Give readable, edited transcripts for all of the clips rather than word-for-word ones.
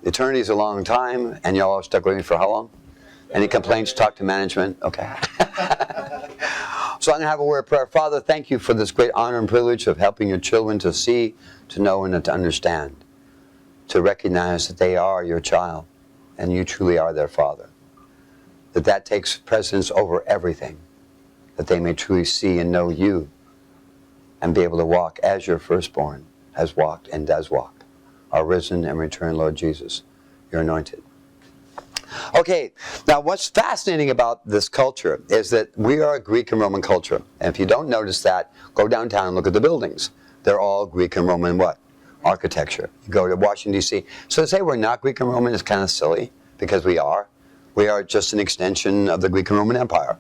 Eternity is a long time, and y'all are stuck with me for how long? Any complaints? Talk to management. Okay. So I'm going to have a word of prayer. Father, thank you for this great honor and privilege of helping your children to see, to know, and to understand. To recognize that they are your child, and you truly are their Father. That takes precedence over everything. That they may truly see and know you, and be able to walk as your firstborn has walked and does walk. Our risen and returned Lord Jesus, your anointed. Okay, now what's fascinating about this culture is that we are a Greek and Roman culture. And if you don't notice that, go downtown and look at the buildings. They're all Greek and Roman what? Architecture. You go to Washington, D.C. So to say we're not Greek and Roman is kind of silly, because we are. We are just an extension of the Greek and Roman Empire.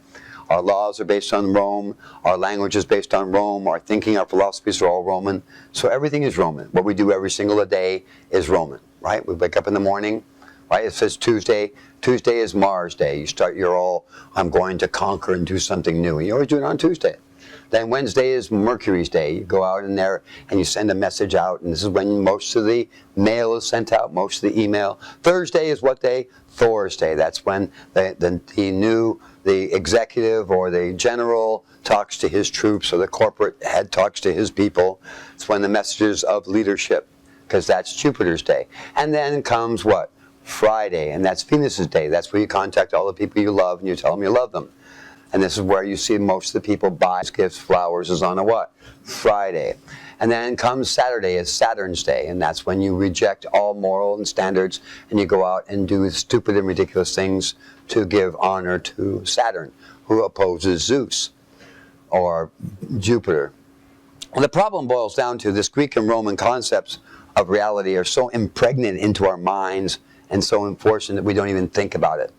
Our laws are based on Rome. Our language is based on Rome. Our thinking, our philosophies are all Roman. So everything is Roman. What we do every single day is Roman, right? We wake up in the morning. Right? It says Tuesday. Tuesday is Mars Day. You start I'm going to conquer and do something new. And you always do it on Tuesday. Then Wednesday is Mercury's Day. You go out in there and you send a message out. And this is when most of the mail is sent out, most of the email. Thursday is what day? Thor's Day. That's when the executive or the general talks to his troops, or the corporate head talks to his people. It's when the messages of leadership, because that's Jupiter's day. And then comes what? Friday, and that's Venus's day. That's where you contact all the people you love and you tell them you love them. And this is where you see most of the people buy gifts, flowers, is on a what? Friday. And then comes Saturday, is Saturn's day, and that's when you reject all moral and standards and you go out and do stupid and ridiculous things to give honor to Saturn, who opposes Zeus or Jupiter. And the problem boils down to this Greek and Roman concepts of reality are so impregnated into our minds and so enforced that we don't even think about it.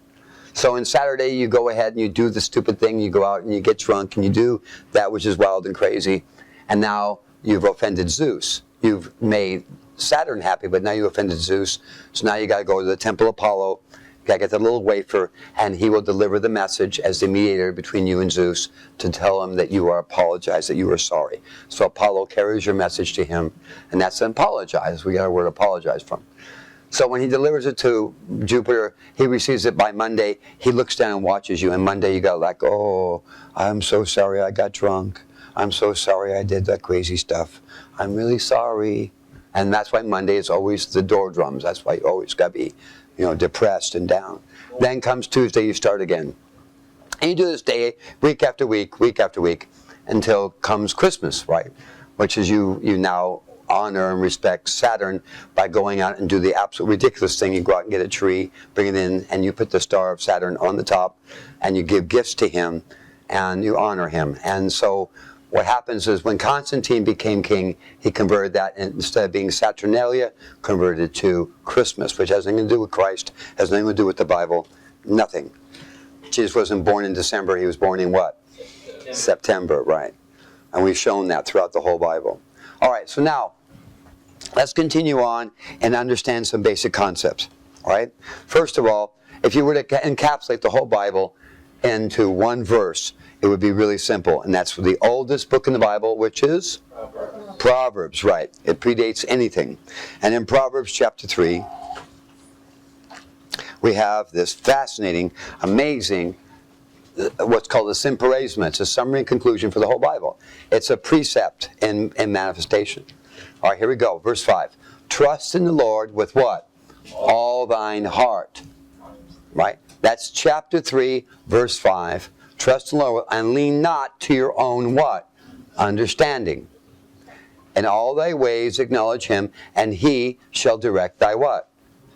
So on Saturday, you go ahead and you do the stupid thing. You go out and you get drunk and you do that which is wild and crazy. And now you've offended Zeus. You've made Saturn happy, but now you offended Zeus. So now you got to go to the Temple of Apollo. You got to get the little wafer, and he will deliver the message as the mediator between you and Zeus to tell him that you are apologized, that you are sorry. So Apollo carries your message to him, and that's an apologize. We got a word apologize from. So when he delivers it to Jupiter, he receives it by Monday. He looks down and watches you. And Monday you got like, oh, I'm so sorry I got drunk. I'm so sorry I did that crazy stuff. I'm really sorry. And that's why Monday is always the door drums. That's why you always got to be, depressed and down. Then comes Tuesday, you start again. And you do this day, week after week, until comes Christmas, right? Which is you now honor and respect Saturn by going out and do the absolute ridiculous thing. You go out and get a tree, bring it in, and you put the star of Saturn on the top, and you give gifts to him, and you honor him. And so what happens is when Constantine became king, he converted that, and instead of being Saturnalia, converted it to Christmas, which has nothing to do with Christ, has nothing to do with the Bible, nothing. Jesus wasn't born in December, he was born in what? September, right. And we've shown that throughout the whole Bible. All right, so now, let's continue on and understand some basic concepts. All right? First of all, if you were to encapsulate the whole Bible into one verse, it would be really simple. And that's the oldest book in the Bible, which is? Proverbs, right. It predates anything. And in Proverbs chapter 3, we have this fascinating, amazing, what's called a symporisma. It's a summary and conclusion for the whole Bible. It's a precept in manifestation. All right, here we go. Verse 5. Trust in the Lord with what? All thine heart. Right? That's chapter 3, verse 5. Trust in the Lord and lean not to your own what? Understanding. In all thy ways acknowledge him, and he shall direct thy what?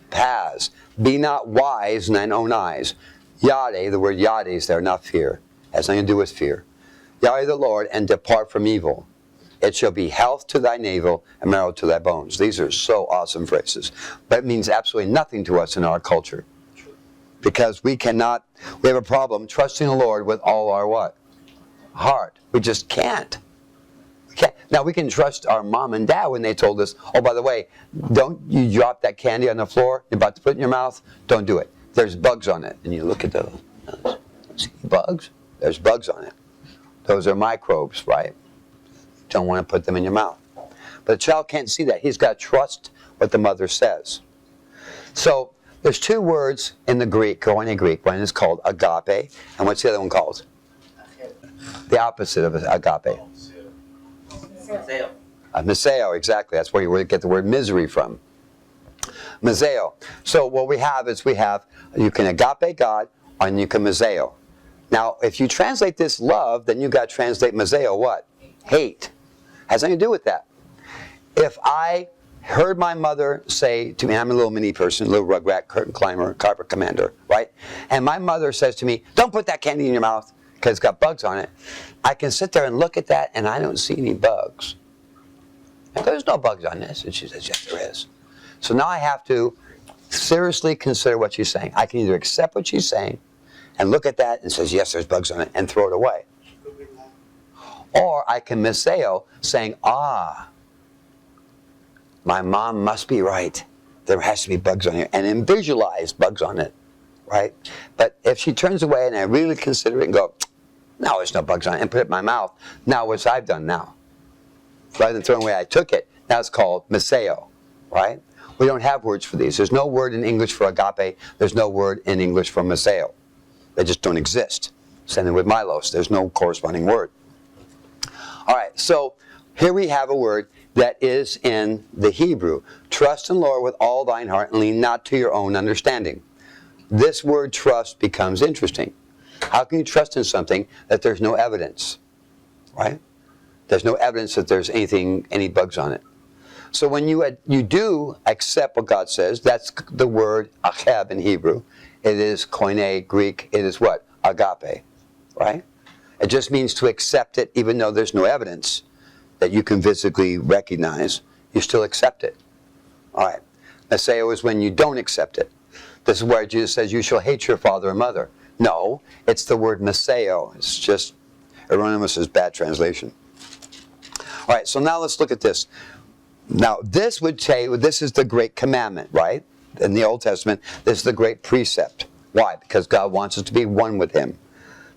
Paths. Be not wise in thine own eyes. Yade, the word yade is there, not fear. It has nothing to do with fear. Yade the Lord, and depart from evil. It shall be health to thy navel and marrow to thy bones. These are so awesome phrases. But it means absolutely nothing to us in our culture. Because we have a problem trusting the Lord with all our what? Heart. We just can't. Now we can trust our mom and dad when they told us, oh, by the way, don't you drop that candy on the floor you're about to put in your mouth. Don't do it. There's bugs on it. And you look at those. See bugs? There's bugs on it. Those are microbes, right? Don't want to put them in your mouth. But the child can't see that. He's got to trust what the mother says. So there's two words in the Greek, Koine Greek. One is called agape, and what's the other one called? The opposite of agape. Miseo, exactly. That's where you get the word misery from. Miseo. So what we have is you can agape God, and you can miseo. Now, if you translate this love, then you got to translate miseo what? Hate. Has nothing to do with that. If I heard my mother say to me, I'm a little mini person, a little rugrat, curtain climber, carpet commander, right? And my mother says to me, don't put that candy in your mouth because it's got bugs on it. I can sit there and look at that and I don't see any bugs. I go, there's no bugs on this. And she says, yes, there is. So now I have to seriously consider what she's saying. I can either accept what she's saying and look at that and says, yes, there's bugs on it, and throw it away. Or I can miseo, saying, my mom must be right. There has to be bugs on here. And then visualize bugs on it, right? But if she turns away and I really consider it and go, no, there's no bugs on it, and put it in my mouth, now what's I've done now? Rather than throwing away, I took it. Now it's called miseo, right? We don't have words for these. There's no word in English for agape. There's no word in English for miseo. They just don't exist. Same thing with milos. There's no corresponding word. All right, so here we have a word that is in the Hebrew. Trust in the Lord with all thine heart and lean not to your own understanding. This word trust becomes interesting. How can you trust in something that there's no evidence, right? There's no evidence that there's any bugs on it. So when you do accept what God says, that's the word achab in Hebrew. It is koine Greek. It is what? Agape, right? It just means to accept it even though there's no evidence that you can physically recognize. You still accept it. All right. Miseo is when you don't accept it. This is where Jesus says you shall hate your father and mother. No, it's the word miseo. It's just Eronimus's bad translation. All right, so now let's look at this. Now, this would say, this is the great commandment, right? In the Old Testament, this is the great precept. Why? Because God wants us to be one with Him.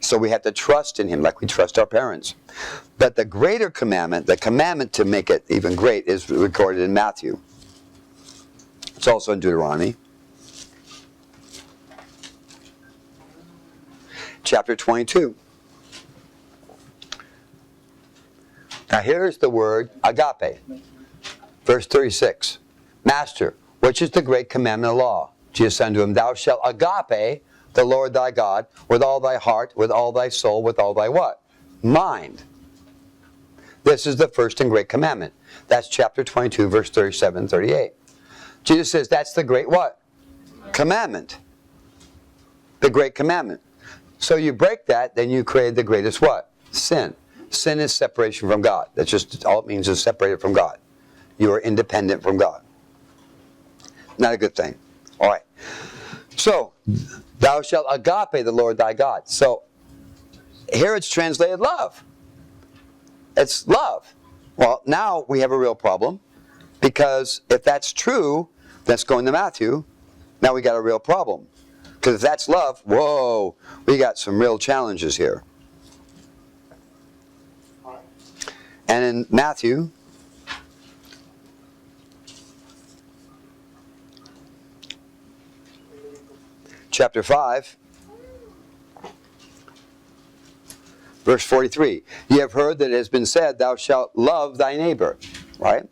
So we have to trust in Him like we trust our parents. But the greater commandment, the commandment to make it even great, is recorded in Matthew. It's also in Deuteronomy. Chapter 22. Now here's the word agape. Verse 36. Master, which is the great commandment of law? Jesus said unto him, thou shalt agape the Lord thy God with all thy heart, with all thy soul, with all thy what? Mind. This is the first and great commandment. That's chapter 22, verse 37 and 38. Jesus says that's the great what? Commandment. The great commandment. So you break that, then you create the greatest what? Sin. Sin is separation from God. That's just all it means is separated from God. You are independent from God. Not a good thing. All right. So, thou shalt agape the Lord thy God. So, here it's translated love. It's love. Well, now we have a real problem, because if that's true, let's go into Matthew. Now we got a real problem. Because if that's love, whoa, we got some real challenges here. And in Matthew, chapter 5, verse 43, ye have heard that it has been said, thou shalt love thy neighbor, right?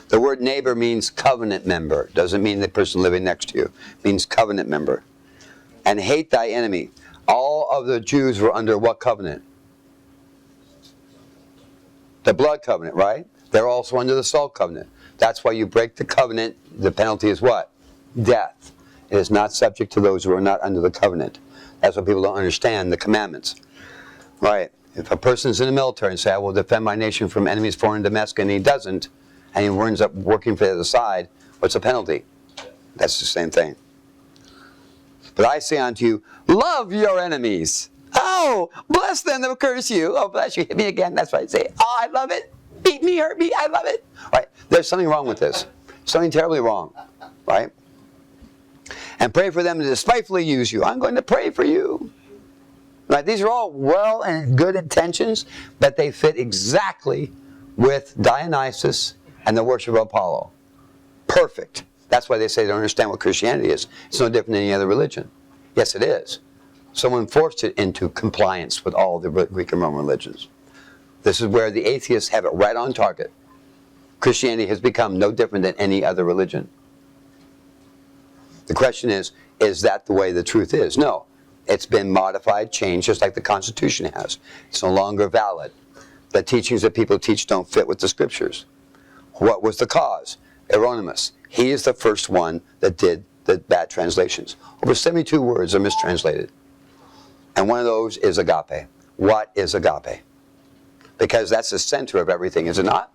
The word neighbor means covenant member. Doesn't mean the person living next to you. It means covenant member. And hate thy enemy. All of the Jews were under what covenant? The blood covenant, right? They're also under the salt covenant. That's why you break the covenant. The penalty is what? Death. It is not subject to those who are not under the covenant. That's what people don't understand, the commandments. Right. If a person's in the military and say, I will defend my nation from enemies foreign and domestic, and he doesn't, and he ends up working for the other side, what's the penalty? That's the same thing. But I say unto you, love your enemies. Oh, bless them that curse you. Oh, bless you. Hit me again. That's what I say. Oh, I love it. Beat me, hurt me. I love it. Right. There's something wrong with this. Something terribly wrong. Right? And pray for them to despitefully use you. I'm going to pray for you. Right? These are all well and good intentions, but they fit exactly with Dionysus and the worship of Apollo. Perfect. That's why they say they don't understand what Christianity is. It's no different than any other religion. Yes, it is. Someone forced it into compliance with all the Greek and Roman religions. This is where the atheists have it right on target. Christianity has become no different than any other religion. The question is that the way the truth is? No. It's been modified, changed, just like the Constitution has. It's no longer valid. The teachings that people teach don't fit with the Scriptures. What was the cause? Erroneous. He is the first one that did the bad translations. Over 72 words are mistranslated. And one of those is agape. What is agape? Because that's the center of everything, is it not?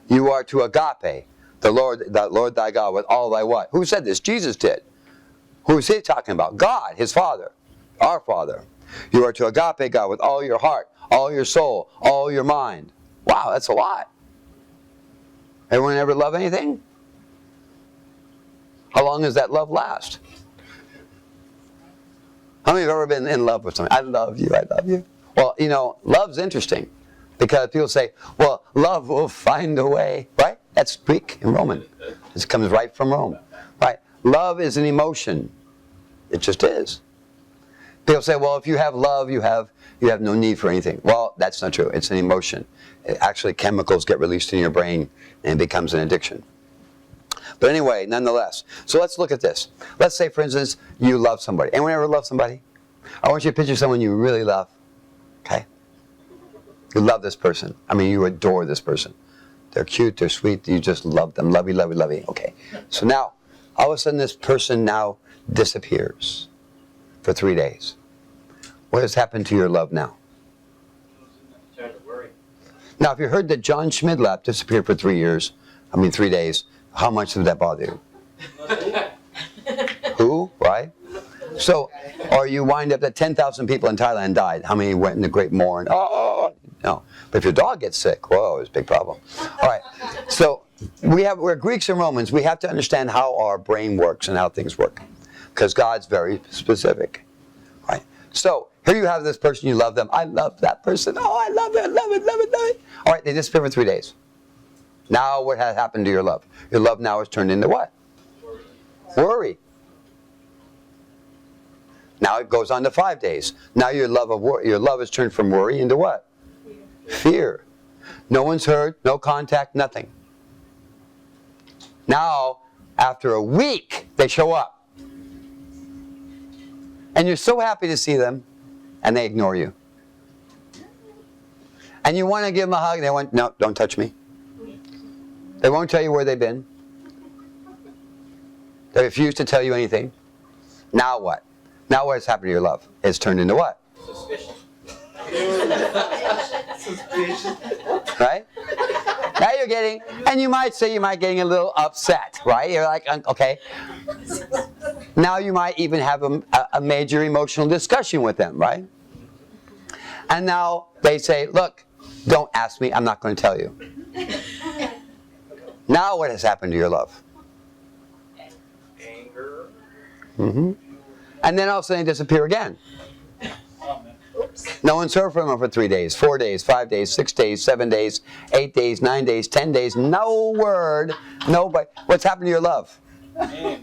You are to agape the Lord thy God with all thy what? Who said this? Jesus did. Who is he talking about? God, his Father, our Father. You are to agape God with all your heart, all your soul, all your mind. Wow, that's a lot. Everyone ever love anything? How long does that love last? How many have ever been in love with somebody? I love you, I love you. Well, you know, love's interesting because people say, well, love will find a way, right? That's Greek and Roman. This comes right from Rome, right? Love is an emotion. It just is. People say, well, if you have love, you have no need for anything. Well, that's not true. It's an emotion. Actually, chemicals get released in your brain and it becomes an addiction. But anyway, nonetheless. So let's look at this. Let's say, for instance, you love somebody. Anyone ever love somebody? I want you to picture someone you really love. Okay? You love this person. I mean, you adore this person. They're cute, they're sweet, you just love them. Lovey, lovey, lovey. Okay. So now, all of a sudden, this person now disappears for 3 days. What has happened to your love now? Now, if you heard that John Schmidlap disappeared for 3 days, how much would that bother you? Who? Right? So, or you wind up that 10,000 people in Thailand died. How many went in the Great Mourn? Oh, no. But if your dog gets sick, whoa, it's a big problem. All right. So, we're Greeks and Romans. We have to understand how our brain works and how things work. Because God's very specific. Right? So, here you have this person, you love them. I love that person. Oh, I love it, love it, love it, love it. All right, they disappear for 3 days. Now what has happened to your love? Your love now is turned into what? Worry. Now it goes on to 5 days. Now your love is turned from worry into what? Fear. No one's heard, no contact, nothing. Now, after a week, they show up. And you're so happy to see them, and they ignore you. And you want to give them a hug, and they want, no, don't touch me. They won't tell you where they've been. They refuse to tell you anything. Now what? Now what has happened to your love? It's turned into what? Suspicion. Right? Now you're getting, and you might getting a little upset, right? You're like, okay. Now you might even have a major emotional discussion with them, right? And now they say, look, don't ask me, I'm not going to tell you. Now what has happened to your love? Anger. Mm-hmm. And then all of a sudden they disappear again. No one's heard from them for 3 days, 4 days, 5 days, 6 days, 7 days, 8 days, 9 days, 10 days, no word, nobody. What's happened to your love? Now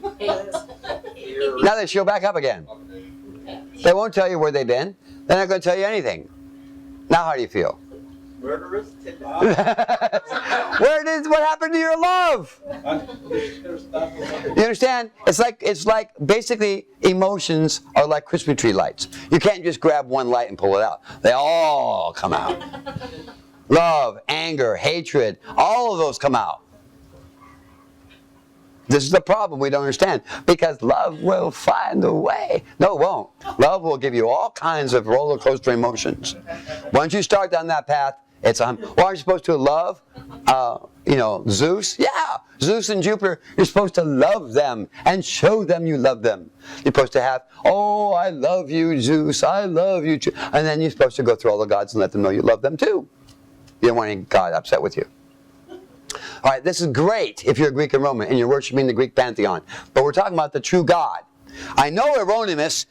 they show back up again. They won't tell you where they've been. They're not going to tell you anything. Now how do you feel? Murderous. What happened to your love? You understand? It's like basically emotions are like Christmas tree lights. You can't just grab one light and pull it out. They all come out. Love, anger, hatred, all of those come out. This is the problem we don't understand. Because love will find a way. No, it won't. Love will give you all kinds of roller coaster emotions. Once you start down that path, it's well, aren't you supposed to love, Zeus? Yeah, Zeus and Jupiter. You're supposed to love them and show them you love them. You're supposed to have, oh, I love you, Zeus. I love you, and then you're supposed to go through all the gods and let them know you love them too. You don't want any God upset with you. All right, this is great if you're a Greek and Roman and you're worshiping the Greek pantheon. But we're talking about the true God. I know Erroneous.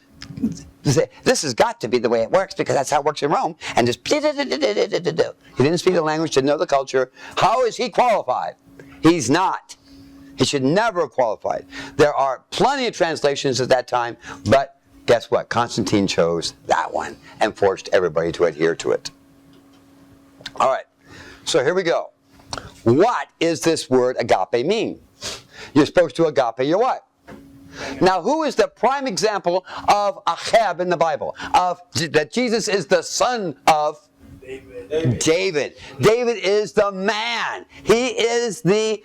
This has got to be the way it works because that's how it works in Rome. And just he didn't speak the language, didn't know the culture. How is he qualified? He's not. He should never have qualified. There are plenty of translations at that time, but guess what? Constantine chose that one and forced everybody to adhere to it. All right, so here we go. What is this word agape mean? You're supposed to agape your what? Now, who is the prime example of Ahab in the Bible? Of that Jesus is the son of David. David is the man. He is the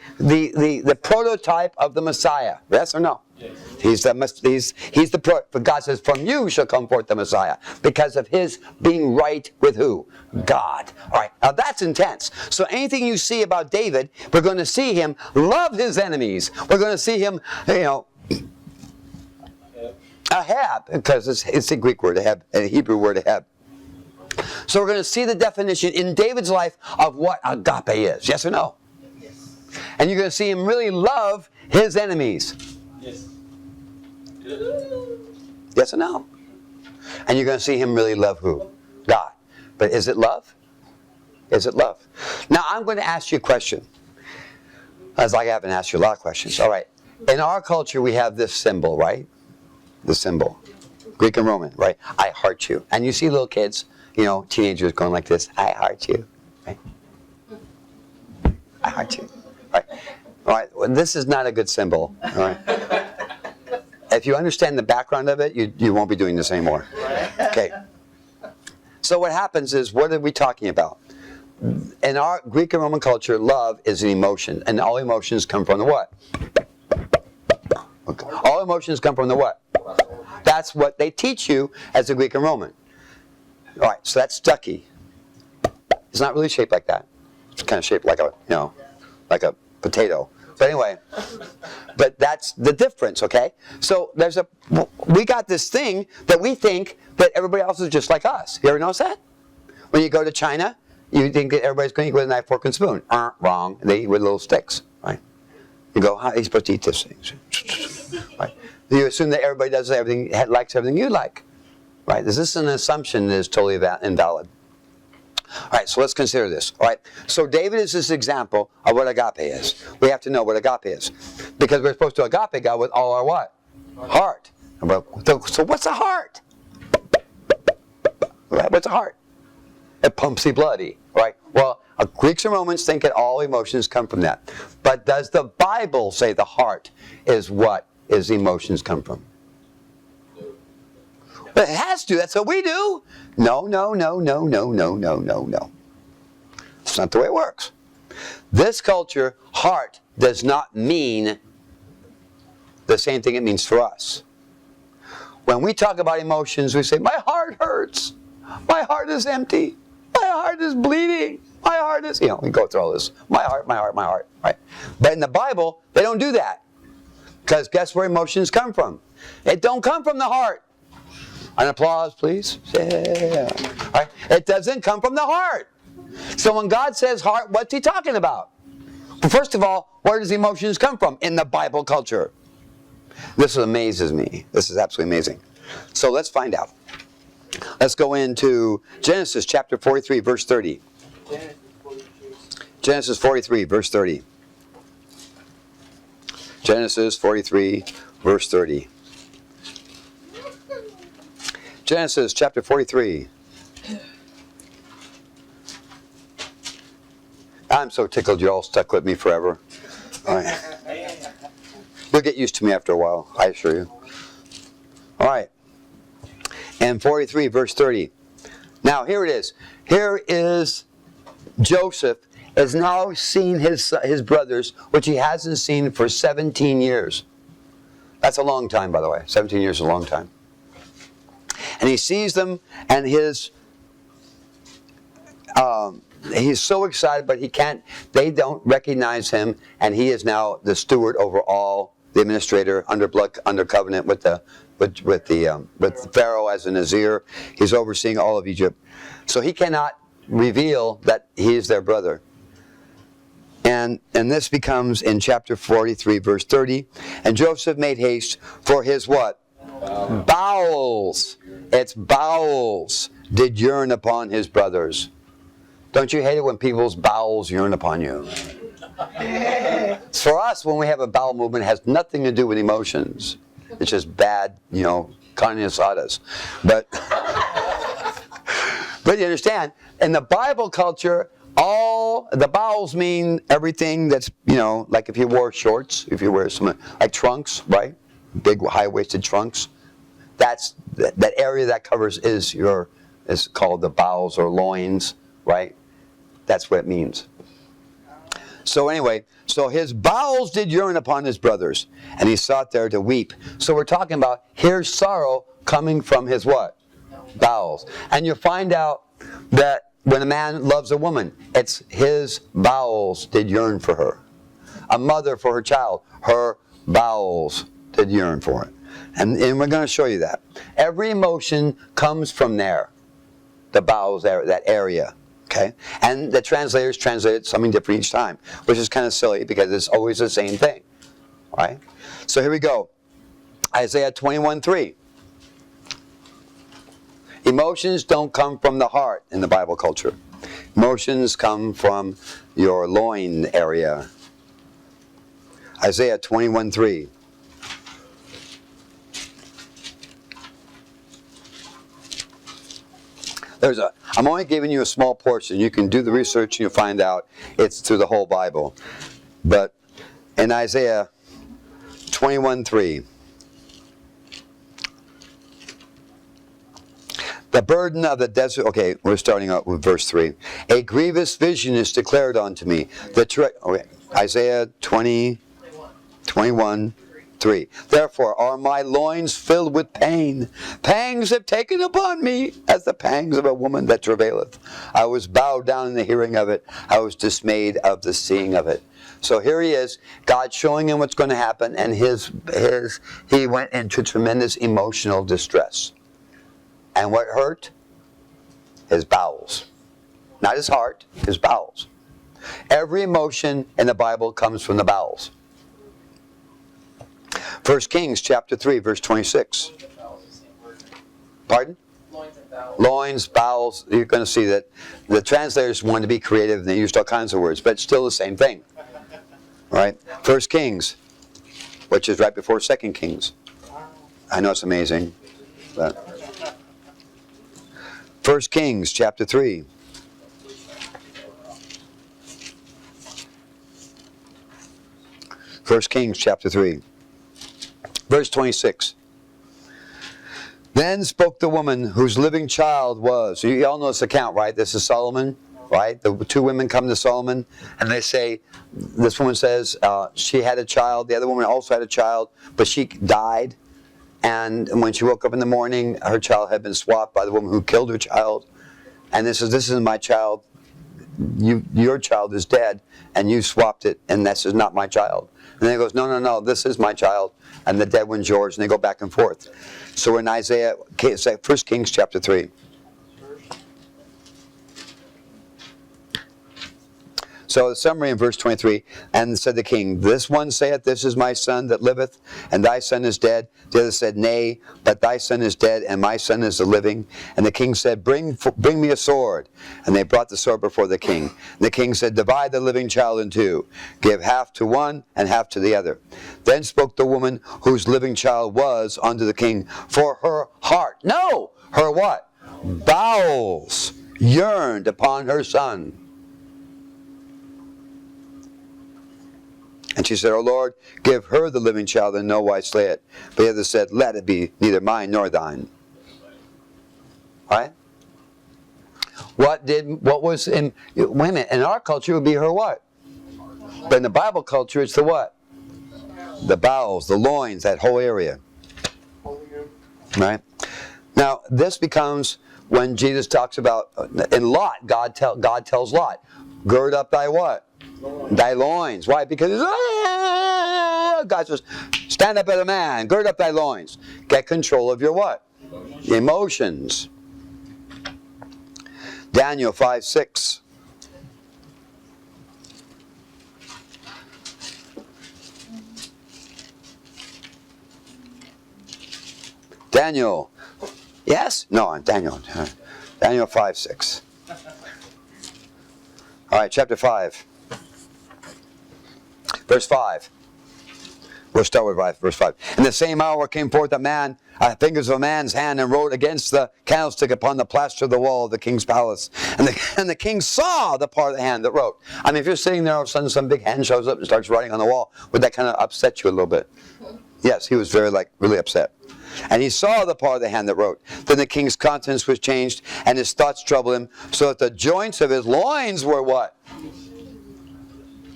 prototype of the Messiah. Yes or no? Yes. He's the but God says, from you shall come forth the Messiah, because of his being right with who? God. All right. Now that's intense. So anything you see about David, we're going to see him love his enemies. We're going to see him, Ahab, because it's a Greek word, Ahab, a Hebrew word, Ahab. So we're going to see the definition in David's life of what agape is. Yes or no? Yes. And you're going to see him really love his enemies. Yes. Yes or no? And you're going to see him really love who? God. But is it love? Is it love? Now I'm going to ask you a question. As I haven't asked you a lot of questions. All right. In our culture we have this symbol, right? The symbol. Greek and Roman, right? I heart you. And you see little kids, teenagers going like this. I heart you. Right? I heart you. Right? All right. Well, this is not a good symbol. All right. If you understand the background of it, you won't be doing this anymore. Okay. So what happens is, what are we talking about? In our Greek and Roman culture, love is an emotion. And all emotions come from the what? Okay. All emotions come from the what? That's what they teach you as a Greek and Roman. All right, so that's ducky. It's not really shaped like that. It's kind of shaped like like a potato. But anyway, but that's the difference, okay? So we got this thing that we think that everybody else is just like us. You ever notice that? When you go to China, you think that everybody's going to eat with a knife, fork, and spoon. Wrong. They eat with little sticks, right? You go, how are you supposed to eat this thing? Right? You assume that everybody does everything, likes everything you like. Right? This is an assumption that is totally invalid. All right, so let's consider this. All right, so David is this example of what agape is. We have to know what agape is. Because we're supposed to agape God with all our what? Heart. So what's a heart? What's a heart? It pumpsy bloody, right? Well, Greeks and Romans think that all emotions come from that. But does the Bible say the heart is what is emotions come from? But it has to. That's what we do. No. It's not the way it works. This culture, heart does not mean the same thing it means for us. When we talk about emotions, we say, my heart hurts. My heart is empty. My heart is bleeding. My heart is, we go through all this. My heart, right? But in the Bible, they don't do that. Because guess where emotions come from? It don't come from the heart. An applause, please. Yeah. Right? It doesn't come from the heart. So when God says heart, what's he talking about? Well, first of all, where does emotions come from in the Bible culture? This amazes me. This is absolutely amazing. So let's find out. Let's go into Genesis chapter 43, verse 30. Genesis 43, verse 30. Genesis 43, verse 30. Genesis chapter 43. I'm so tickled you're all stuck with me forever. All right. You'll get used to me after a while, I assure you. All right. And 43, verse 30. Now, here it is. Here is Joseph has now seen his brothers, which he hasn't seen for 17 years. That's a long time, by the way. 17 years is a long time. And he sees them, and he's so excited, but they don't recognize him, and he is now the steward over all, the administrator under covenant with Pharaoh as a Nazir. He's overseeing all of Egypt. So he cannot reveal that he is their brother. And this becomes in chapter 43, verse 30. And Joseph made haste for his what? Bowels. It's bowels did yearn upon his brothers. Don't you hate it when people's bowels yearn upon you? For us, when we have a bowel movement, it has nothing to do with emotions. It's just bad, carne asadas. But you understand, in the Bible culture, all the bowels mean everything that's, like if you wore shorts, if you wear some, like trunks, right? Big high-waisted trunks. That area that covers is called the bowels or loins, right? That's what it means. So anyway, so his bowels did yearn upon his brothers, and he sought there to weep. So we're talking about, here's sorrow coming from his what? Bowels. And you find out that when a man loves a woman, it's his bowels did yearn for her. A mother for her child, her bowels did yearn for it. And we're going to show you that. Every emotion comes from there, the bowels, that area. Okay? And the translators translated something different each time, which is kind of silly because it's always the same thing. Right? So here we go. Isaiah 21:3. Emotions don't come from the heart in the Bible culture. Emotions come from your loin area. Isaiah 21:3. I'm only giving you a small portion. You can do the research and you'll find out it's through the whole Bible. But in Isaiah 21:3, the burden of the desert. Okay, we're starting out with verse 3. A grievous vision is declared unto me. Isaiah 21:3. Therefore are my loins filled with pain. Pangs have taken upon me as the pangs of a woman that travaileth. I was bowed down in the hearing of it. I was dismayed of the seeing of it. So here he is, God showing him what's going to happen, and he went into tremendous emotional distress. And what hurt? His bowels. Not his heart, his bowels. Every emotion in the Bible comes from the bowels. 1 Kings chapter 3, verse 26. Pardon? Loins, bowels. You're going to see that the translators wanted to be creative and they used all kinds of words, but it's still the same thing. Right? 1 Kings, which is right before 2 Kings. I know it's amazing. But 1 Kings chapter 3. First Kings chapter 3. Verse 26. Then spoke the woman whose living child was. You all know this account, right? This is Solomon, right? The two women come to Solomon, and they say, this woman says she had a child. The other woman also had a child, but she died. And when she woke up in the morning, her child had been swapped by the woman who killed her child. And this is my child. Your child is dead, and you swapped it, and this is not my child. And then he goes, no, this is my child, and the dead one's yours, and they go back and forth. So in Isaiah, 1 Kings chapter 3. So the summary in verse 23, and said the king, this one saith, this is my son that liveth, and thy son is dead. The other said, nay, but thy son is dead, and my son is the living. And the king said, bring me a sword. And they brought the sword before the king. And the king said, divide the living child in two. Give half to one, and half to the other. Then spoke the woman whose living child was unto the king, for her heart, no, her what? Bowels yearned upon her son. And she said, O Lord, give her the living child, and no wise slay it. But the other said, let it be neither mine nor thine. Right? Wait a minute, in our culture it would be her what? But in the Bible culture it's the what? The bowels, the loins, that whole area. Right? Now, this becomes when Jesus talks about, in Lot, God tells Lot, gird up thy what? Thy loins. Why? Because God says, stand up as a man, gird up thy loins. Get control of your what? Emotions. Daniel 5:6. Daniel. Yes? No, Daniel. Daniel 5:6. All right, chapter 5. Verse 5. We'll start with verse 5. In the same hour came forth a man, fingers of a man's hand, and wrote against the candlestick upon the plaster of the wall of the king's palace. And the king saw the part of the hand that wrote. I mean, if you're sitting there, all of a sudden some big hand shows up and starts writing on the wall, would that kind of upset you a little bit? Yes, he was very, really upset. And he saw the part of the hand that wrote. Then the king's countenance was changed, and his thoughts troubled him, so that the joints of his loins were what?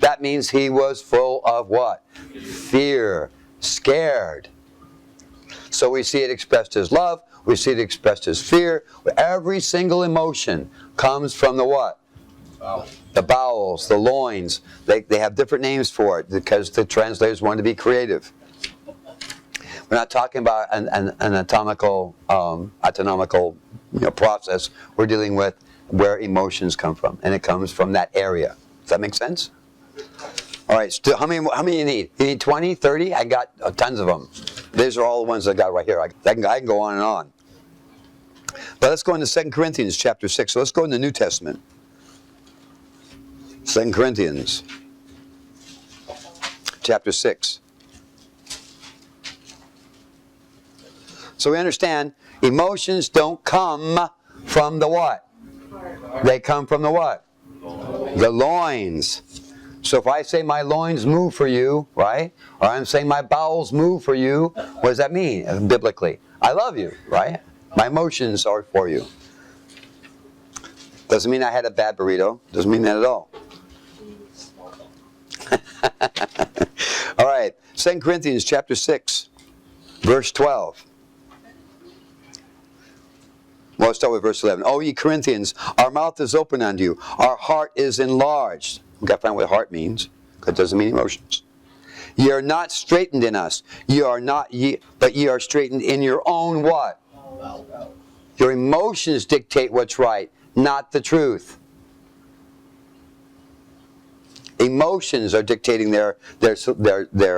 That means he was full of what? Fear. Scared. So we see it expressed as love. We see it expressed as fear. Every single emotion comes from the what? The bowels, the loins. They have different names for it because the translators wanted to be creative. We're not talking about an anatomical process. We're dealing with where emotions come from, and it comes from that area. Does that make sense? All right. Still, how many you need? You need 20, 30? I got tons of them. These are all the ones I got right here. I can go on and on. But let's go into 2 Corinthians chapter 6. So let's go in the New Testament. 2 Corinthians chapter 6. So we understand emotions don't come from the what? They come from the what? The loins. So if I say my loins move for you, right? Or I'm saying my bowels move for you, what does that mean biblically? I love you, right? My emotions are for you. Doesn't mean I had a bad burrito. Doesn't mean that at all. All right. 2 Corinthians chapter 6, verse 12. Well, let's start with verse 11. O ye Corinthians, our mouth is open unto you. Our heart is enlarged. We've got to find what heart means, because it doesn't mean emotions. Ye are not straitened in us. But ye are straitened in your own what? Your emotions dictate what's right, not the truth. Emotions are dictating their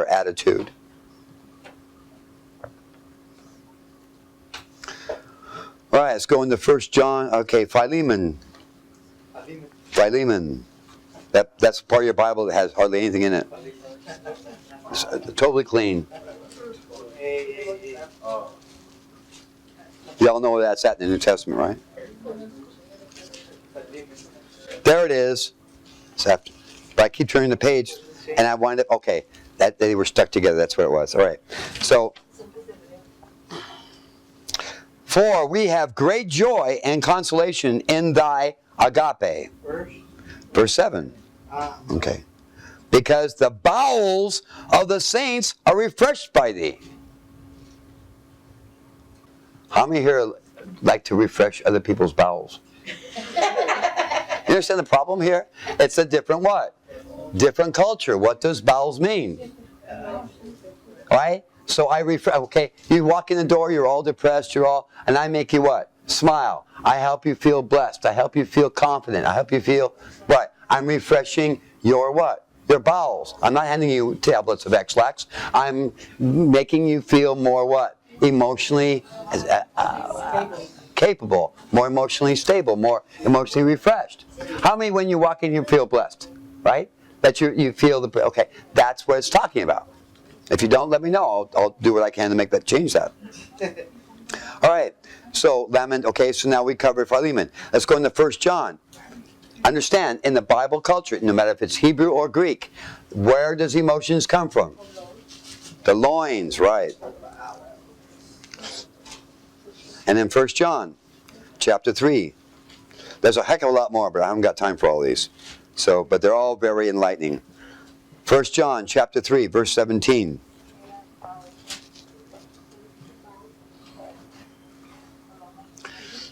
attitude. All right, let's go into 1 John. Okay, Philemon. That's part of your Bible that has hardly anything in it. It's totally clean. You all know where that's at in the New Testament, right? There it is. But I keep turning the page, and I wind up, okay, that they were stuck together. That's what it was. All right. So, for we have great joy and consolation in thy agape. Verse 7. Okay. Because the bowels of the saints are refreshed by thee. How many here like to refresh other people's bowels? You understand the problem here? It's a different what? Different culture. What does bowels mean? Right? So I refresh. Okay, you walk in the door, you're all depressed, and I make you what? Smile. I help you feel blessed. I help you feel confident. I help you feel what? I'm refreshing your what? Your bowels. I'm not handing you tablets of X-Lax. I'm making you feel more what? Emotionally capable, more emotionally stable, more emotionally refreshed. How many when you walk in you feel blessed? Right? That you feel okay, that's what it's talking about. If you don't, let me know. I'll do what I can to change that. All right. So, okay, so now we covered Philemon. Let's go into 1 John. Understand, in the Bible culture, no matter if it's Hebrew or Greek, where does emotions come from? The loins, right. And then 1 John, chapter 3. There's a heck of a lot more, but I haven't got time for all these. But they're all very enlightening. 1 John, chapter 3, verse 17.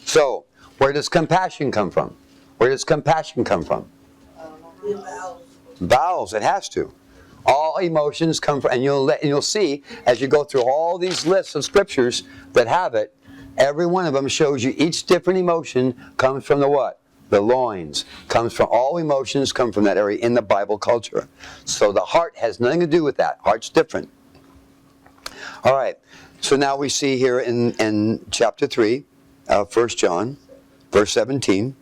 So, where does compassion come from? Where does compassion come from? Bowels, it has to. All emotions come from, and you'll see as you go through all these lists of scriptures that have it, every one of them shows you each different emotion comes from the what? The loins. All emotions come from that area in the Bible culture. So the heart has nothing to do with that. Heart's different. All right. So now we see here in chapter 3 of 1 John, verse 17,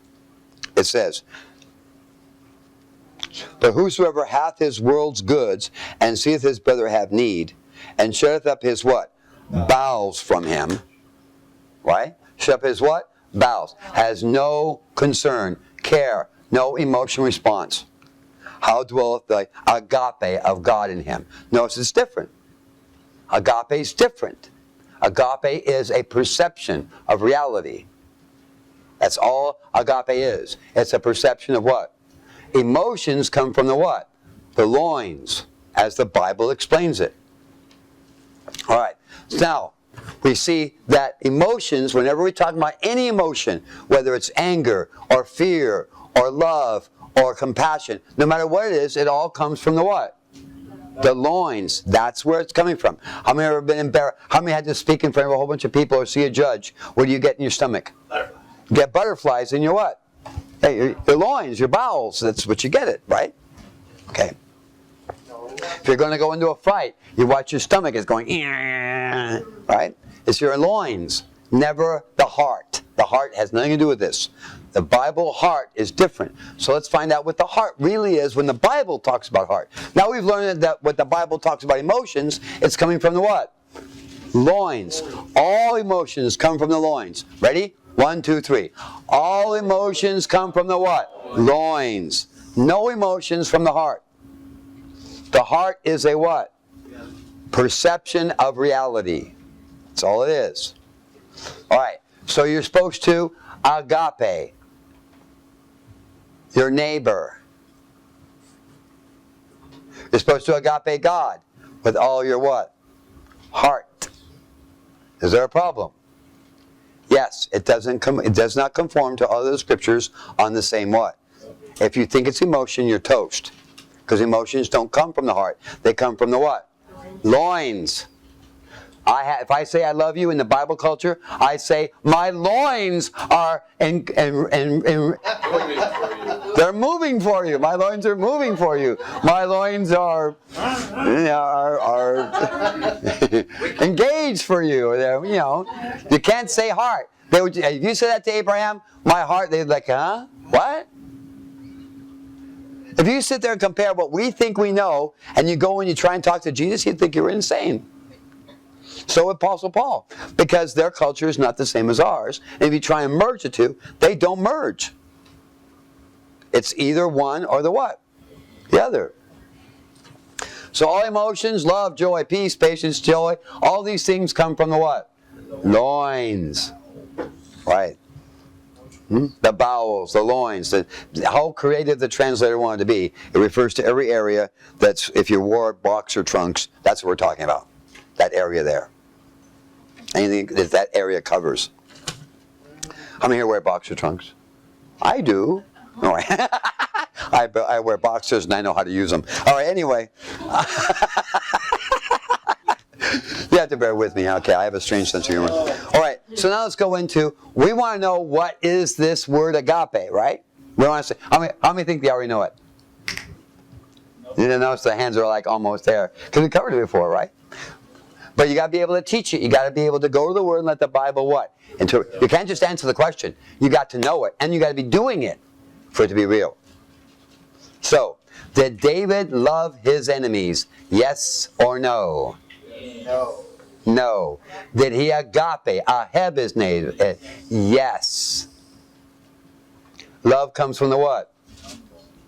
it says, But whosoever hath his world's goods, and seeth his brother have need, and shutteth up his what? Bowels from him. Right? Shut up his what? Bowels. Has no concern, care, no emotional response. How dwelleth the agape of God in him? Notice it's different. Agape is different. Agape is a perception of reality. That's all agape is. It's a perception of what? Emotions come from the what? The loins, as the Bible explains it. All right. Now, we see that emotions, whenever we talk about any emotion, whether it's anger or fear or love or compassion, no matter what it is, it all comes from the what? The loins. That's where it's coming from. How many have ever been embarrassed? How many had to speak in front of a whole bunch of people or see a judge? What do you get in your stomach? Butterflies. You get butterflies in your what? Hey, your loins, your bowels. That's what you get it, right? Okay. If you're going to go into a fight, you watch your stomach is going, right? It's your loins, never the heart. The heart has nothing to do with this. The Bible heart is different. So let's find out what the heart really is when the Bible talks about heart. Now we've learned that what the Bible talks about emotions, it's coming from the what? Loins. All emotions come from the loins. Ready? 1, 2, 3. All emotions come from the what? Loins. No emotions from the heart. The heart is a what? Perception of reality. That's all it is. All right. So you're supposed to agape your neighbor. You're supposed to agape God with all your what? Heart. Is there a problem? Yes, it does not conform to other scriptures on the same what? If you think it's emotion, you're toast. Because emotions don't come from the heart. They come from the what? Loins. If I say I love you in the Bible culture, I say my loins are they're moving for you. My loins are moving for you. My loins are engaged for you. You can't say heart. If you say that to Abraham, my heart, they'd be like, huh? What? If you sit there and compare what we think we know, and you go and you try and talk to Jesus, he'd think you're insane. So Apostle Paul, because their culture is not the same as ours. And if you try and merge the two, they don't merge. It's either one or the what? The other. So all emotions, love, joy, peace, patience, joy, all these things come from the what? Loins. Right. The bowels, the loins. How creative the translator wanted to be. It refers to every area that's, if you wore boxer trunks, that's what we're talking about. That area there. Anything that area covers. How many here wear boxer trunks? I do. All right. I wear boxers and I know how to use them. All right, anyway. You have to bear with me. Okay, I have a strange sense of humor. All right, so now let's go into, we want to know what is this word agape, right? We want to say, how many think they already know it? You didn't notice the hands are like almost there. Because we covered it before, right? But you got to be able to teach it. You got to be able to go to the Word and let the Bible what? You can't just answer the question. You got to know it. And you got to be doing it for it to be real. So, did David love his enemies? Yes or no? No. No. Did he agape? Aheb his name? Yes. Love comes from the what?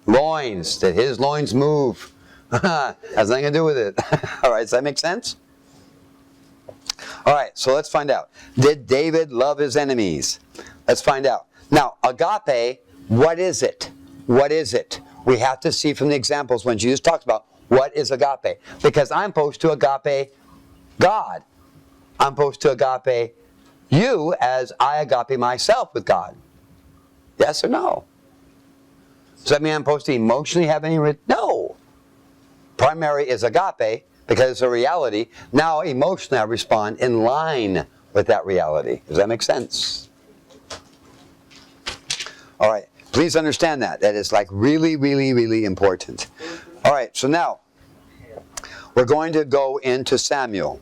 Loins. Did his loins move? Has nothing to do with it. All right, does that make sense? All right, so let's find out. Did David love his enemies? Let's find out. Now, agape, what is it? What is it? We have to see from the examples when Jesus talks about what is agape. Because I'm supposed to agape God. I'm supposed to agape you as I agape myself with God. Yes or no? Does that mean I'm supposed to emotionally have any... No. Primary is agape because it's a reality. Now emotionally I respond in line with that reality. Does that make sense? All right. Please understand that. That is like really, really, really important. All right. So now we're going to go into Samuel.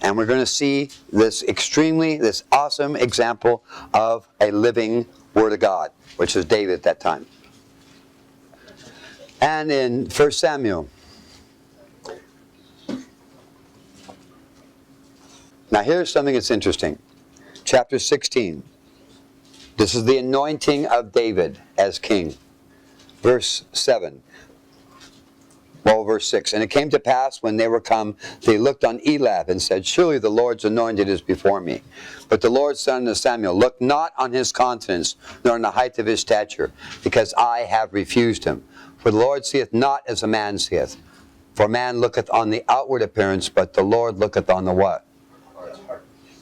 And we're going to see this awesome example of a living Word of God, which is David at that time. And in 1 Samuel. Now here's something that's interesting. Chapter 16. This is the anointing of David as king. Verse 7. Well, verse 6. And it came to pass when they were come, they looked on Eliab and said, surely the Lord's anointed is before me. But the Lord said unto Samuel, look not on his countenance, nor on the height of his stature, because I have refused him. For the Lord seeth not as a man seeth. For man looketh on the outward appearance, but the Lord looketh on the what?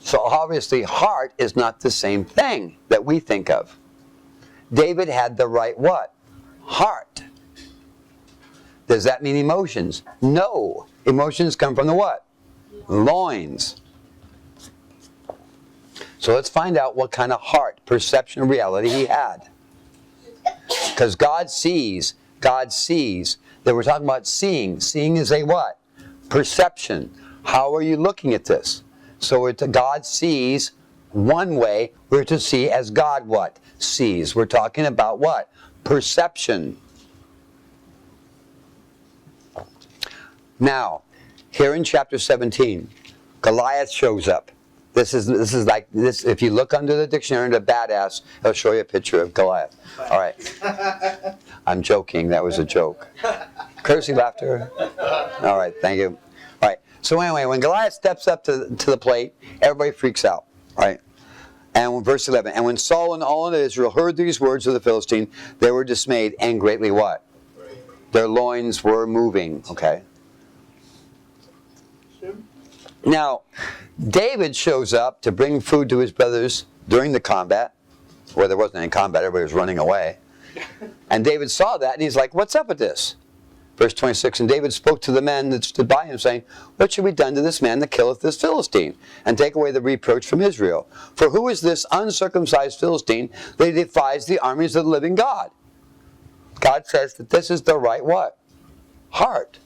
So obviously, heart is not the same thing that we think of. David had the right what? Heart. Does that mean emotions? No. Emotions come from the what? Loins. So let's find out what kind of heart, perception, reality he had. Because God sees. That we're talking about seeing. Seeing is a what? Perception. How are you looking at this? So God sees one way. We're to see as God what? Sees. We're talking about what? Perception. Now, here in chapter 17, Goliath shows up. This is like this. If you look under the dictionary under badass, it'll show you a picture of Goliath. All right. I'm joking. That was a joke. Courtesy laughter. All right. Thank you. All right. So anyway, when Goliath steps up to the plate, everybody freaks out. Right. And verse 11. And when Saul and all of Israel heard these words of the Philistine, they were dismayed and greatly what? Their loins were moving. Okay. Now, David shows up to bring food to his brothers during the combat. Well, there wasn't any combat, everybody was running away. And David saw that, and he's like, what's up with this? Verse 26, and David spoke to the men that stood by him, saying, what shall be done to this man that killeth this Philistine, and take away the reproach from Israel? For who is this uncircumcised Philistine that he defies the armies of the living God? God says that this is the right what? Heart.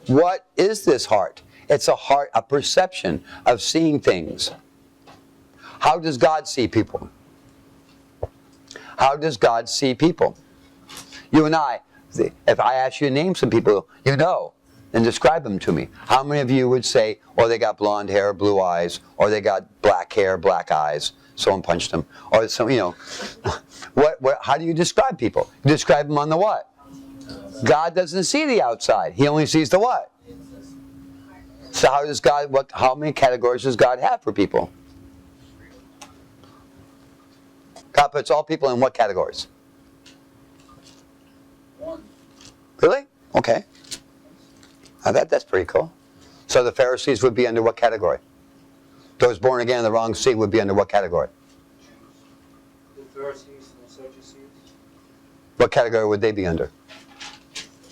What is this heart? It's a heart, a perception of seeing things. How does God see people? How does God see people? You and I, if I ask you to name some people you know and describe them to me, how many of you would say, oh, they got blonde hair, blue eyes, or they got black hair, black eyes, someone punched them, or some, you know, how do you describe people? You describe them on the what? God doesn't see the outside. He only sees the what? So how does God, how many categories does God have for people? God puts all people in what categories? One. Really? Okay. That's pretty cool. So the Pharisees would be under what category? Those born again in the wrong seed would be under what category? The Pharisees and the Sadducees. What category would they be under?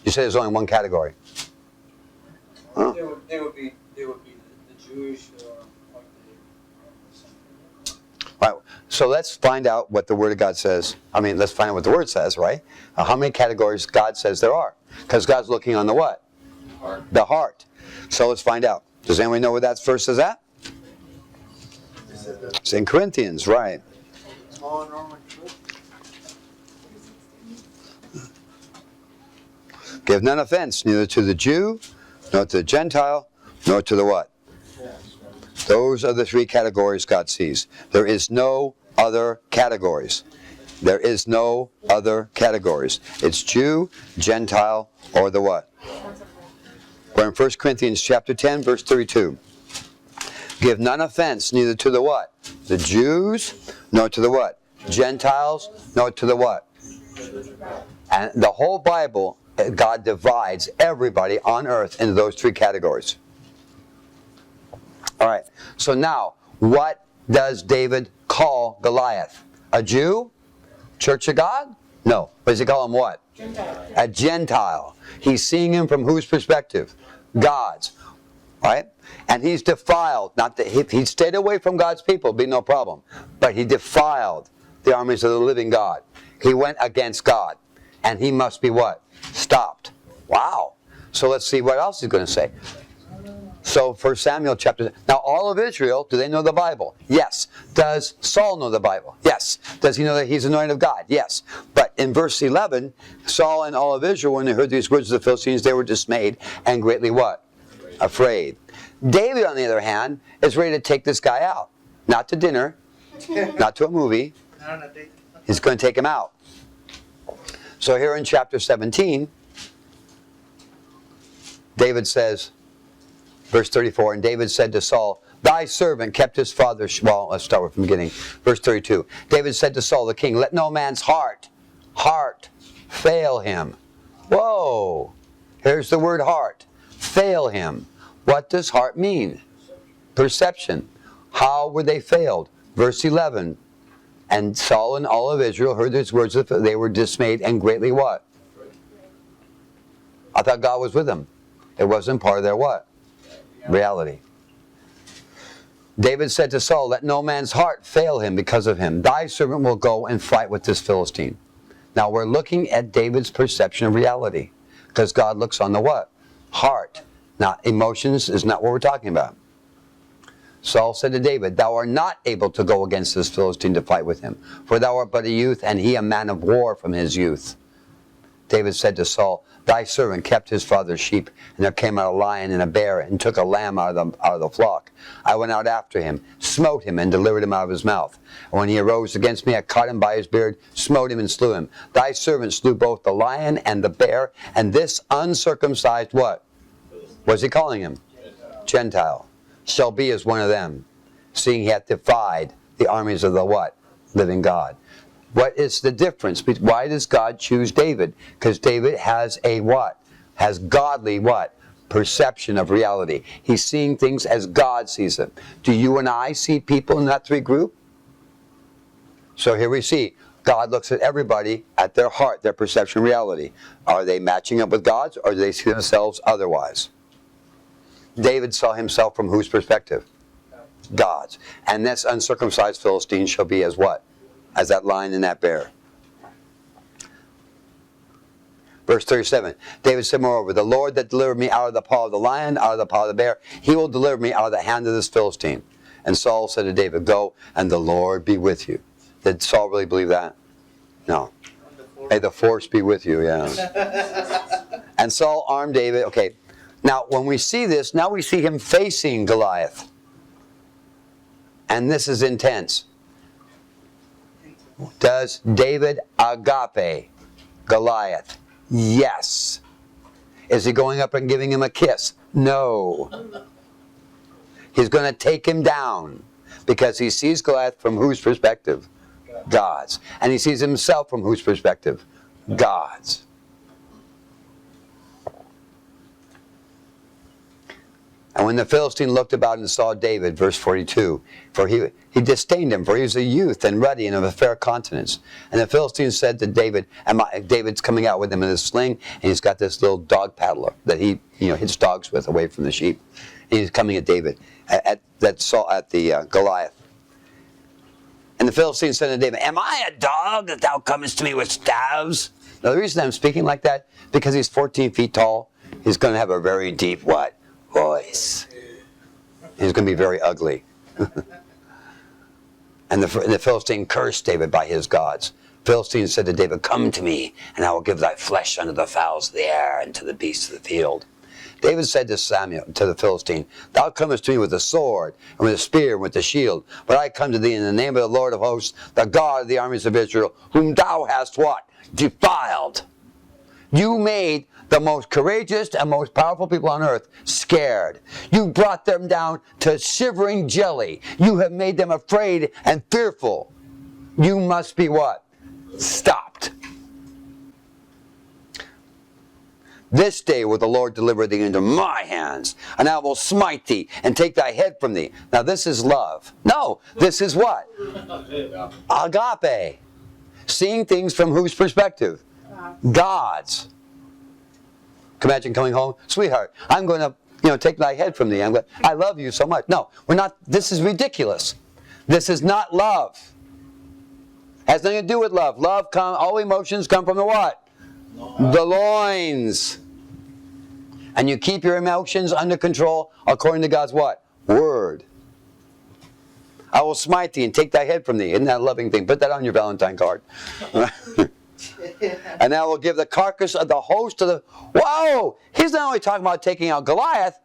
You said there's only one category. Huh? They would be the Jewish like Right. So let's find out what the Word of God says. I mean, let's find out what the Word says, right? How many categories God says there are? Because God's looking on the what? heart. The heart. So let's find out. Does anyone know where that verse is at? It's in Corinthians, right? Give none offense, neither to the Jew, nor to the Gentile, nor to the what? Those are the three categories God sees. There is no other categories. There is no other categories. It's Jew, Gentile, or the what? We're in 1 Corinthians chapter 10, verse 32. Give none offense, neither to the what? The Jews, nor to the what? Gentiles, nor to the what? And the whole Bible, God divides everybody on earth into those three categories. All right. So now, what does David call Goliath? A Jew? Church of God? No. What does he call him what? Gentile. A Gentile. He's seeing him from whose perspective? God's. Right? And he's defiled. Not that he stayed away from God's people, be no problem. But he defiled the armies of the living God. He went against God. And he must be what? Stopped. Wow. So let's see what else he's going to say. So 1 Samuel chapter... Now all of Israel, do they know the Bible? Yes. Does Saul know the Bible? Yes. Does he know that he's anointed of God? Yes. But in verse 11, Saul and all of Israel, when they heard these words of the Philistines, they were dismayed and greatly what? Afraid. David, on the other hand, is ready to take this guy out. Not to dinner, not to a movie. He's going to take him out. So here in chapter 17, David says, verse 34, and David said to Saul, thy servant kept his father's... Well, let's start from the beginning. Verse 32. David said to Saul the king, let no man's heart fail him. Whoa! Here's the word heart. Fail him. What does heart mean? Perception. How were they failed? Verse 11. And Saul and all of Israel heard these words. They were dismayed and greatly what? I thought God was with them. It wasn't part of their what? Reality. David said to Saul, let no man's heart fail him because of him. Thy servant will go and fight with this Philistine. Now we're looking at David's perception of reality. Because God looks on the what? Heart. Not emotions is not what we're talking about. Saul said to David, thou art not able to go against this Philistine to fight with him. For thou art but a youth, and he a man of war from his youth. David said to Saul, thy servant kept his father's sheep, and there came out a lion and a bear, and took a lamb out of the flock. I went out after him, smote him, and delivered him out of his mouth. And when he arose against me, I caught him by his beard, smote him, and slew him. Thy servant slew both the lion and the bear, and this uncircumcised what? What's he calling him? Gentile. Shall be as one of them, seeing he hath defied the armies of the what? Living God. What is the difference? Why does God choose David? Because David has a what? Has godly what? Perception of reality. He's seeing things as God sees them. Do you and I see people in that three group? So here we see, God looks at everybody at their heart, their perception of reality. Are they matching up with God's, or do they see themselves otherwise? David saw himself from whose perspective? God's. And this uncircumcised Philistine shall be as what? As that lion and that bear. Verse 37. David said, moreover, the Lord that delivered me out of the paw of the lion, out of the paw of the bear, he will deliver me out of the hand of this Philistine. And Saul said to David, go, and the Lord be with you. Did Saul really believe that? No. May the force be with you, yeah. And Saul armed David. Okay. Now, when we see this, now we see him facing Goliath. And this is intense. Does David agape Goliath? Yes. Is he going up and giving him a kiss? No. He's going to take him down because he sees Goliath from whose perspective? God's. And he sees himself from whose perspective? God's. And when the Philistine looked about and saw David, verse 42, for he disdained him, for he was a youth and ruddy and of a fair countenance. And the Philistine said to David, David's coming out with him in his sling, and he's got this little dog paddler that he hits dogs with away from the sheep. And he's coming at David, at the Goliath. And the Philistine said to David, am I a dog that thou comest to me with staves? Now the reason I'm speaking like that, because he's 14 feet tall, he's going to have a very deep what? Voice. He's going to be very ugly. And the Philistine cursed David by his gods. Philistine said to David, come to me, and I will give thy flesh unto the fowls of the air and to the beasts of the field. David said to the Philistine, thou comest to me with a sword, and with a spear, and with a shield. But I come to thee in the name of the Lord of hosts, the God of the armies of Israel, whom thou hast what? Defiled. You made the most courageous and most powerful people on earth scared. You brought them down to shivering jelly. You have made them afraid and fearful. You must be what? Stopped. This day will the Lord deliver thee into my hands, and I will smite thee and take thy head from thee. Now this is love. No, this is what? Agape. Seeing things from whose perspective? God's. Imagine coming home, sweetheart, I'm going to, take thy head from thee. I love you so much. No, we're not. This is ridiculous. This is not love. Has nothing to do with love. All emotions come from the what? The loins. And you keep your emotions under control according to God's what? Word. I will smite thee and take thy head from thee. Isn't that a loving thing? Put that on your Valentine card. And I will give the carcass of the host of the... Whoa! He's not only talking about taking out Goliath.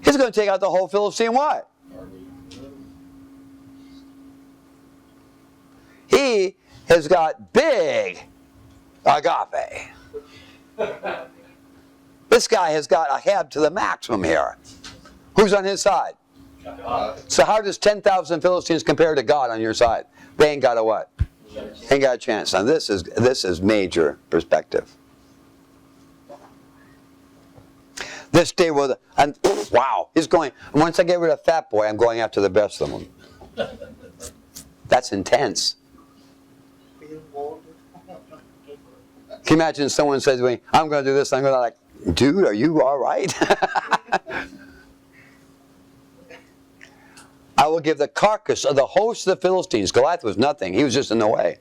He's going to take out the whole Philistine what? He has got big agape. This guy has got a head to the maximum here. Who's on his side? God. So how does 10,000 Philistines compare to God on your side? They ain't got a what? Ain't got a chance. Now this is major perspective. This day will, and wow, he's going, once I get rid of fat boy, I'm going after the best of them. That's intense. Can you imagine someone says to me, I'm going to do this, I'm going to like, dude, are you all right? I will give the carcass of the host of the Philistines. Goliath was nothing. He was just in the way.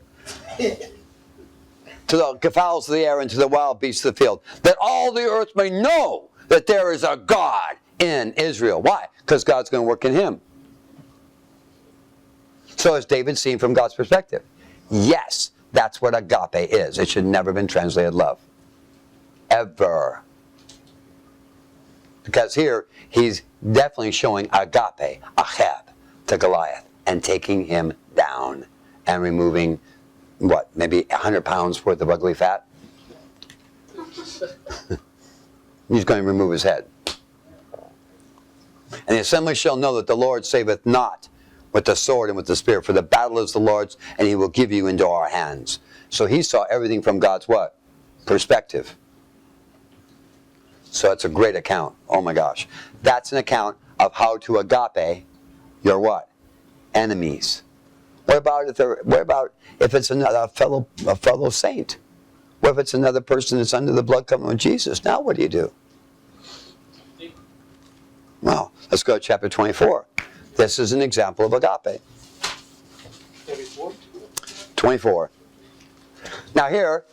To the fowls of the air and to the wild beasts of the field. That all the earth may know that there is a God in Israel. Why? Because God's going to work in him. So is David seen from God's perspective? Yes, that's what agape is. It should never have been translated love. Ever. Because here, he's definitely showing agape, achab, to Goliath, and taking him down and removing, what, maybe 100 pounds worth of ugly fat? He's going to remove his head. And the assembly shall know that the Lord saveth not with the sword and with the spear, for the battle is the Lord's, and he will give you into our hands. So he saw everything from God's what? Perspective. So it's a great account. Oh my gosh. That's an account of how to agape your what? Enemies. What about if it's another fellow saint? What if it's another person that's under the blood covenant with Jesus? Now what do you do? Well, let's go to chapter 24. This is an example of agape. 24. Now here,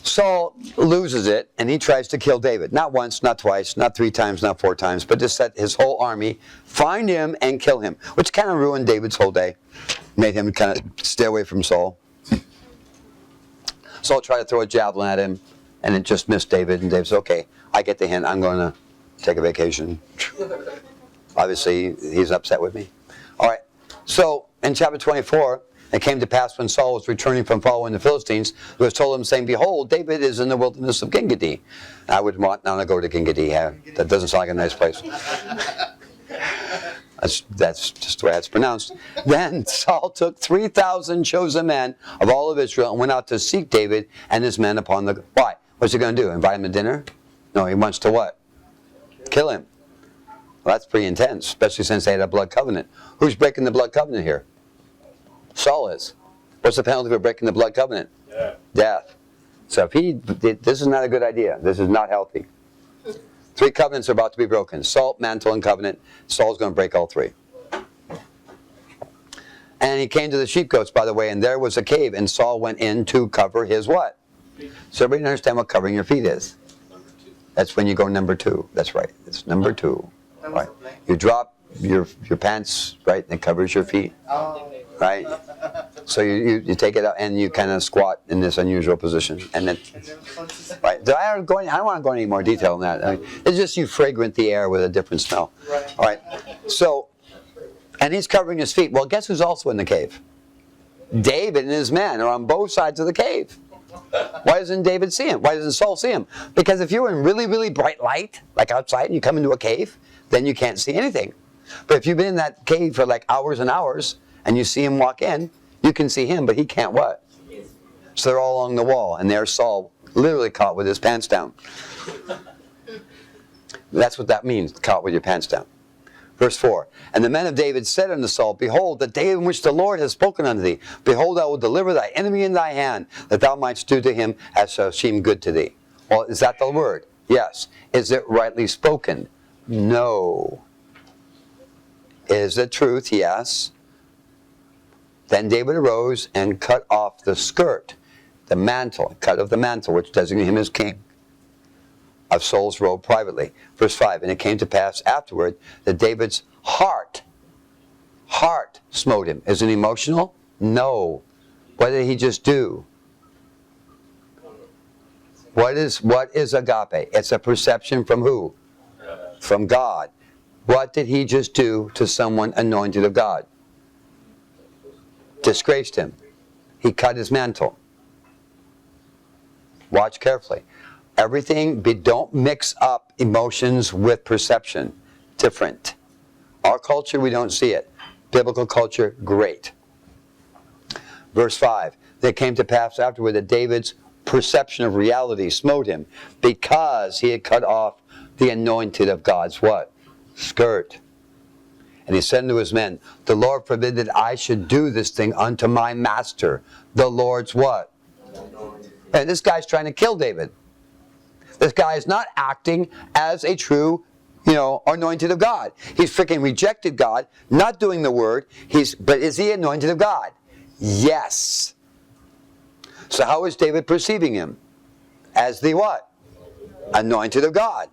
Saul loses it, and he tries to kill David. Not once, not twice, not 3 times, not 4 times, but just set his whole army, find him and kill him, which kind of ruined David's whole day. Made him kind of stay away from Saul. Saul tried to throw a javelin at him, and it just missed David, and David said, okay, I get the hint, I'm going to take a vacation. Obviously, he's upset with me. All right, so in chapter 24, it came to pass when Saul was returning from following the Philistines, who was told him, saying, behold, David is in the wilderness of Gingadi. I would want now to go to Gingadi. That doesn't sound like a nice place. That's just the way it's pronounced. Then Saul took 3,000 chosen men of all of Israel and went out to seek David and his men upon the... Why? What's he going to do? Invite him to dinner? No, he wants to what? Kill him. Well, that's pretty intense, especially since they had a blood covenant. Who's breaking the blood covenant here? Saul is. What's the penalty for breaking the blood covenant? Yeah. Death. So this is not a good idea. This is not healthy. 3 covenants are about to be broken. Salt, mantle, and covenant. Saul's going to break all 3. And he came to the sheepcotes, by the way, and there was a cave, and Saul went in to cover his what? So everybody understand what covering your feet is? That's when you go number 2. That's right. It's number 2. Right. You drop your pants, right, and it covers your feet. Right? So you take it out and you kind of squat in this unusual position. And then, right. I don't want to go into any more detail on that. I mean, it's just you fragrant the air with a different smell. All right. So, and he's covering his feet. Well, guess who's also in the cave? David and his men are on both sides of the cave. Why doesn't David see him? Why doesn't Saul see him? Because if you're in really, really bright light, like outside, and you come into a cave, then you can't see anything. But if you've been in that cave for like hours and hours, and you see him walk in, you can see him, but he can't what? So they're all along the wall, and there's Saul literally caught with his pants down. That's what that means, caught with your pants down. Verse 4, and the men of David said unto Saul, behold, the day in which the Lord has spoken unto thee, behold, I will deliver thy enemy in thy hand, that thou mightst do to him as shall seem good to thee. Well, is that the word? Yes. Is it rightly spoken? No. Is it truth? Yes. Then David arose and cut off the skirt, the mantle, cut off the mantle, which designated him as king, of Saul's robe privately. Verse 5, and it came to pass afterward that David's heart smote him. Is it emotional? No. What did he just do? What is agape? It's a perception from who? From God. What did he just do to someone anointed of God? Disgraced him. He cut his mantle. Watch carefully. Don't mix up emotions with perception. Different. Our culture, we don't see it. Biblical culture, great. Verse 5. There came to pass afterward that David's perception of reality smote him, because he had cut off the anointed of God's what? Skirt. And he said unto his men, the Lord forbid that I should do this thing unto my master, the Lord's what? And this guy's trying to kill David. This guy is not acting as a true, anointed of God. He's freaking rejected God, not doing the word. But is he anointed of God? Yes. So how is David perceiving him? As the what? Anointed of God.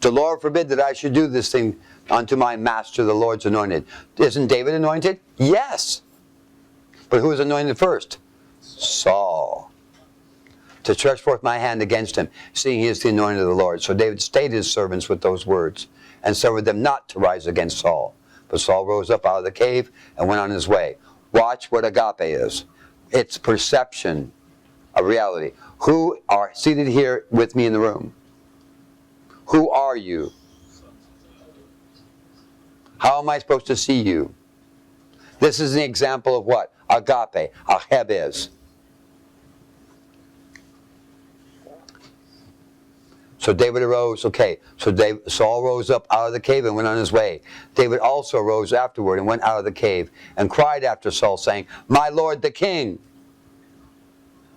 The Lord forbid that I should do this thing unto my master, the Lord's anointed. Isn't David anointed? Yes. But who was anointed first? Saul. To stretch forth my hand against him, seeing he is the anointed of the Lord. So David stayed his servants with those words, and suffered them not to rise against Saul. But Saul rose up out of the cave and went on his way. Watch what agape is. It's perception of reality. Who are seated here with me in the room? Who are you? How am I supposed to see you? This is an example of what? Agape. Aheb is. So David arose, Saul rose up out of the cave and went on his way. David also rose afterward and went out of the cave and cried after Saul, saying, my lord the king.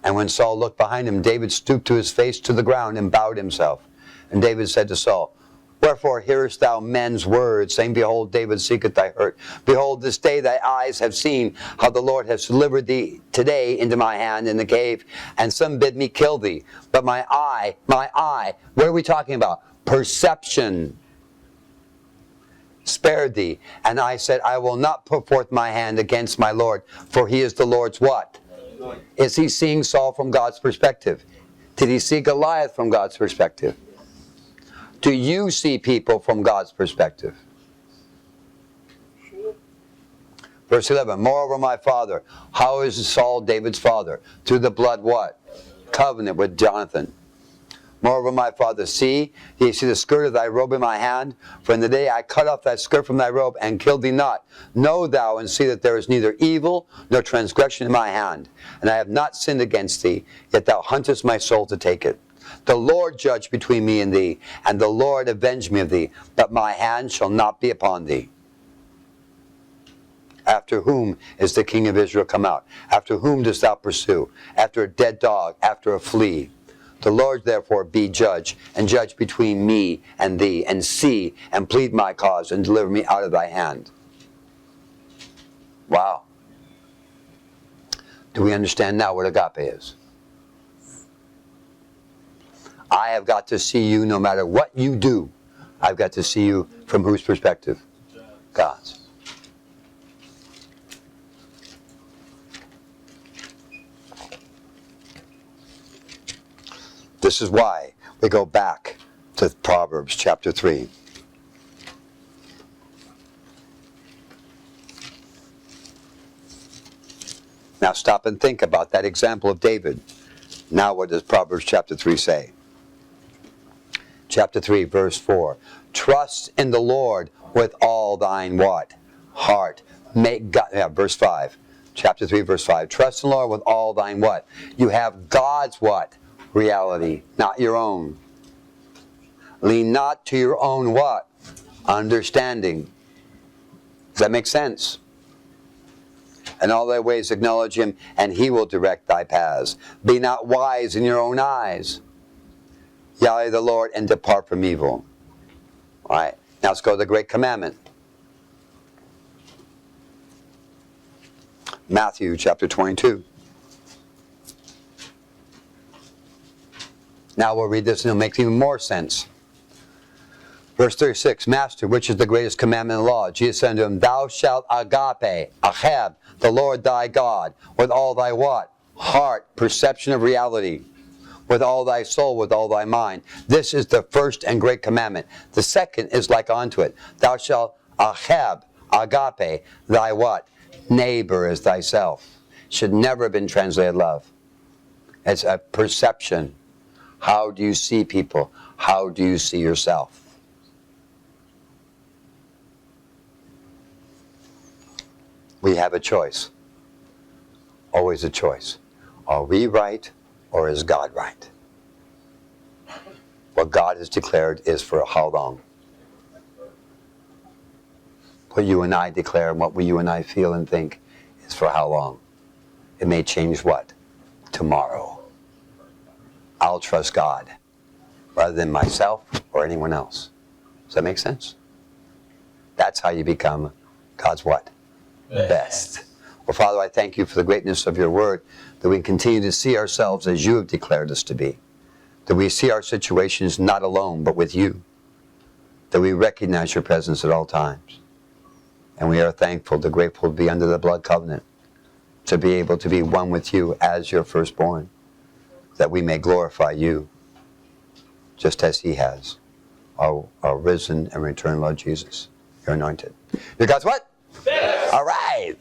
And when Saul looked behind him, David stooped to his face to the ground and bowed himself. And David said to Saul, wherefore hearest thou men's words, saying, behold, David seeketh thy hurt. Behold, this day thy eyes have seen how the Lord has delivered thee today into my hand in the cave, and some bid me kill thee. But my eye, what are we talking about? Perception. Spared thee. And I said, I will not put forth my hand against my Lord, for he is the Lord's what? Is he seeing Saul from God's perspective? Did he see Goliath from God's perspective? Do you see people from God's perspective? Verse 11, moreover, my father, how is Saul David's father? Through the blood what? Covenant with Jonathan. Moreover, my father, see, ye see the skirt of thy robe in my hand? For in the day I cut off that skirt from thy robe and killed thee not. Know thou and see that there is neither evil nor transgression in my hand. And I have not sinned against thee, yet thou huntest my soul to take it. The Lord judge between me and thee, and the Lord avenge me of thee, but my hand shall not be upon thee. After whom is the king of Israel come out? After whom dost thou pursue? After a dead dog, after a flea. The Lord therefore be judge, and judge between me and thee, and see, and plead my cause, and deliver me out of thy hand. Wow. Do we understand now what agape is? I have got to see you no matter what you do. I've got to see you from whose perspective? God's. This is why we go back to Proverbs chapter 3. Now stop and think about that example of David. Now what does Proverbs chapter 3 say? Chapter 3, verse 4. Trust in the Lord with all thine what? Heart. Make God, verse 5. Chapter 3, verse 5. Trust in the Lord with all thine what? You have God's what? Reality, not your own. Lean not to your own what? Understanding. Does that make sense? In all thy ways acknowledge him, and he will direct thy paths. Be not wise in your own eyes. Yahweh the Lord, and depart from evil. All right, now let's go to the great commandment. Matthew chapter 22. Now we'll read this and it'll make even more sense. Verse 36, Master, which is the greatest commandment in the law? Jesus said unto him, Thou shalt agape, ahab, the Lord thy God, with all thy what? Heart, perception of reality. with all thy soul, with all thy mind. This is the first and great commandment. The second is like unto it. Thou shalt agape, thy what? Neighbor as thyself. Should never have been translated love. It's a perception. How do you see people? How do you see yourself? We have a choice. Always a choice. Are we right or is God right? What God has declared is for how long? What you and I declare and what you and I feel and think is for how long? It may change what? Tomorrow. I'll trust God rather than myself or anyone else. Does that make sense? That's how you become God's what? Best. Well, Father, I thank you for the greatness of your word, that we continue to see ourselves as you have declared us to be, that we see our situations not alone but with you, that we recognize your presence at all times. And we are thankful, grateful to be under the blood covenant, to be able to be one with you as your firstborn, that we may glorify you just as he has, our risen and returned Lord Jesus. You're anointed. You're God's what? Best. All right.